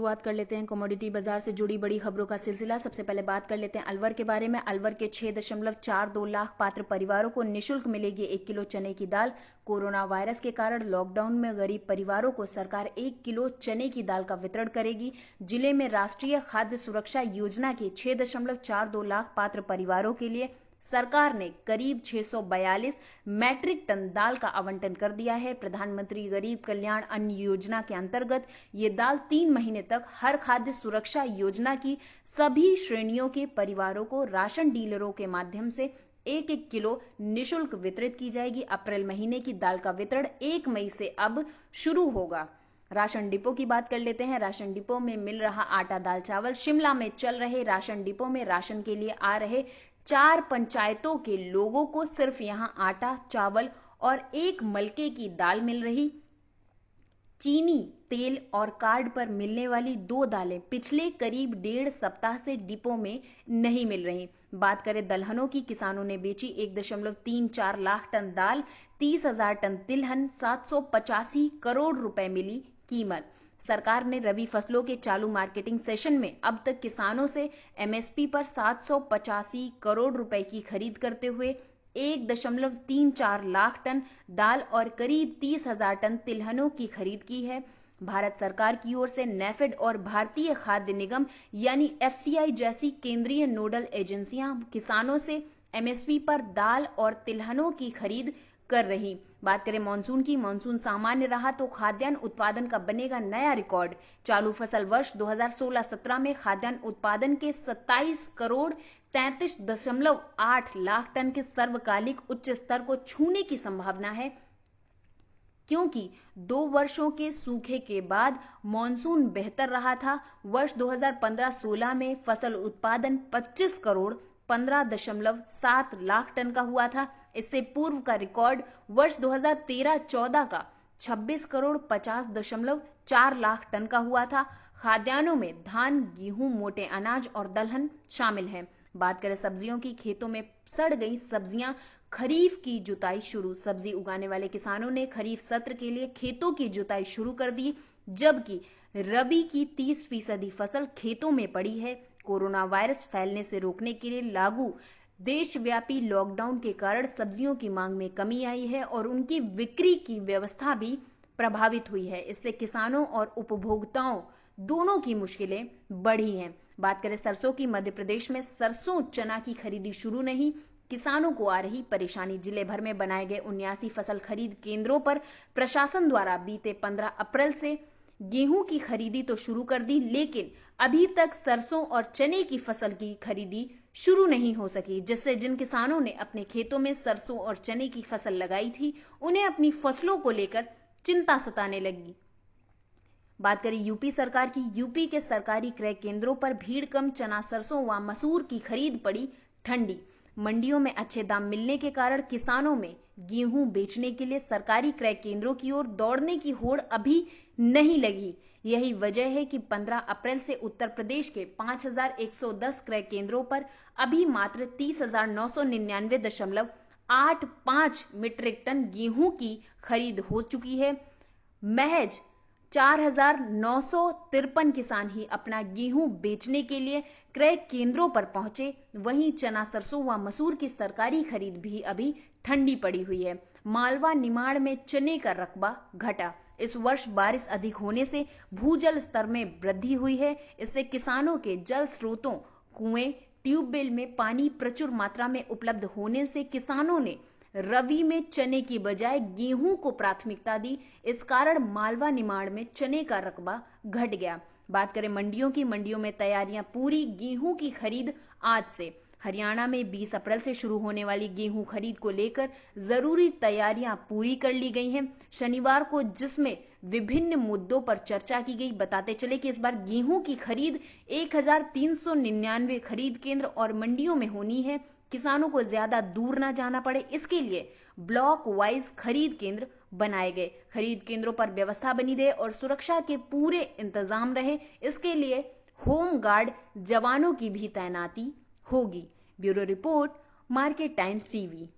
शुरुआत कर लेते हैं कमोडिटी बाजार से जुड़ी बड़ी खबरों का सिलसिला। सबसे पहले बात कर लेते हैं अलवर के बारे में। अलवर के 6.42 लाख पात्र परिवारों को निःशुल्क मिलेगी 1 किलो चने की दाल। कोरोना वायरस के कारण लॉकडाउन में गरीब परिवारों को सरकार 1 किलो चने की दाल का वितरण करेगी। जिले में राष्ट्रीय खाद्य सुरक्षा योजना के 6.42 लाख पात्र परिवारों के लिए सरकार ने करीब 642 मैट्रिक टन दाल का आवंटन कर दिया है। प्रधानमंत्री गरीब कल्याण अन्न योजना के अंतर्गत ये दाल 3 महीने तक हर खाद्य सुरक्षा योजना की सभी श्रेणियों के परिवारों को राशन डीलरों के माध्यम से 1-1 किलो निःशुल्क वितरित की जाएगी। अप्रैल महीने की दाल का वितरण 1 मई से अब शुरू होगा। राशन डिपो की बात कर लेते हैं। राशन डिपो में मिल रहा आटा दाल चावल। शिमला में चल रहे राशन डिपो में राशन के लिए आ रहे 4 पंचायतों के लोगों को सिर्फ यहां आटा चावल और 1 मलके की दाल मिल रही। चीनी, तेल और कार्ड पर मिलने वाली 2 दालें पिछले करीब 1.5 सप्ताह से डिपो में नहीं मिल रही। बात करें दलहनों की, किसानों ने बेची 1.34 लाख टन दाल, 30,000 टन तिलहन, 785 करोड़ रुपए मिली कीमत। सरकार ने रबी फसलों के चालू मार्केटिंग सेशन में अब तक किसानों से एमएसपी पर 785 करोड़ रुपए की खरीद करते हुए 1.34 लाख टन दाल और करीब 30,000 टन तिलहनों की खरीद की है। भारत सरकार की ओर से नेफेड और भारतीय खाद्य निगम यानी एफसीआई जैसी केंद्रीय नोडल एजेंसियां किसानों से एमएसपी पर दाल और तिलहनों की खरीद कर रही। बात करें मानसून की, मानसून सामान्य रहा तो खाद्यान्न उत्पादन का बनेगा नया रिकॉर्ड। चालू फसल वर्ष 2016-17 में खाद्यान्न उत्पादन के 27 करोड़ 33.8 लाख टन के सर्वकालिक उच्च स्तर को छूने की संभावना है, क्योंकि 2 वर्षों के सूखे के बाद मानसून बेहतर रहा था। वर्ष 2015-16 में फसल उत्पादन 25 करोड़ 15.7 लाख टन का हुआ था। इससे पूर्व का रिकॉर्ड वर्ष 2013-14 का 26 करोड़ 50.4 लाख टन का हुआ था। खाद्यान्नों में धान, गेहूं, मोटे अनाज और दलहन शामिल हैं। बात करें सब्जियों की, खेतों में सड़ गई सब्जियां, खरीफ की जुताई शुरू। सब्जी उगाने वाले किसानों ने खरीफ सत्र के लिए खेतों की जुताई शुरू कर दी, जबकि रबी की 30% फसल खेतों में पड़ी है। कोरोना वायरस फैलने से रोकने के लिए लागू देशव्यापी लॉकडाउन के कारण सब्जियों की मांग में कमी आई है और उनकी बिक्री की व्यवस्था भी प्रभावित हुई है। इससे किसानों और उपभोक्ताओं दोनों की मुश्किलें बढ़ी हैं। बात करें सरसों की, मध्य प्रदेश में सरसों चना की खरीदी शुरू नहीं, किसानों को आ रही परेशानी। जिले भर में बनाए गए 79 फसल खरीद केंद्रों पर प्रशासन द्वारा बीते 15 अप्रैल से गेहूं की खरीदी तो शुरू कर दी, लेकिन अभी तक सरसों और चने की फसल की खरीदी शुरू नहीं हो सकी, जिससे जिन किसानों ने अपने खेतों में सरसों और चने की फसल लगाई थी उन्हें अपनी फसलों को लेकर चिंता सताने लगी। बात करें यूपी सरकार की, यूपी के सरकारी क्रय केंद्रों पर भीड़ कम, चना, सरसों व मसूर की खरीद पड़ी ठंडी। मंडियों में अच्छे दाम मिलने के कारण किसानों में गेहूं बेचने के लिए सरकारी क्रय केंद्रों की ओर दौड़ने की होड़ अभी नहीं लगी। यही वजह है कि 15 अप्रैल से उत्तर प्रदेश के 5,110 क्रय केंद्रों पर अभी मात्र 30,999.85 मीट्रिक टन गेहूं की खरीद हो चुकी है। महज 4,953 किसान ही अपना गेहूं बेचने के लिए क्रय केंद्रों पर पहुंचे। वहीं चना, सरसों व मसूर की सरकारी खरीद भी अभी ठंडी पड़ी हुई है। मालवा निमाड़ में चने का रकबा घटा। इस वर्ष बारिश अधिक होने से भूजल स्तर में वृद्धि हुई है। इससे किसानों के जल स्रोतों, कुएं, ट्यूबवेल में पानी प्रचुर मात्रा में उपलब्ध होने से किसानों ने रबी में चने की बजाय गेहूं को प्राथमिकता दी। इस कारण मालवा निमाड़ में चने का रकबा घट गया। बात करें मंडियों की, मंडियों में तैयारियां पूरी, गेहूं की खरीद आज से। हरियाणा में 20 अप्रैल से शुरू होने वाली गेहूं खरीद को लेकर जरूरी तैयारियां पूरी कर ली गई हैं। शनिवार को जिसमें विभिन्न मुद्दों पर चर्चा की गई। बताते चले कि इस बार गेहूं की खरीद 1,399 खरीद केंद्र और मंडियों में होनी है। किसानों को ज्यादा दूर ना जाना पड़े, इसके लिए ब्लॉक वाइज खरीद केंद्र बनाए गए। खरीद केंद्रों पर व्यवस्था बनी रहे और सुरक्षा के पूरे इंतजाम रहे, इसके लिए होम गार्ड जवानों की भी तैनाती होगी। Bureau report, market times TV.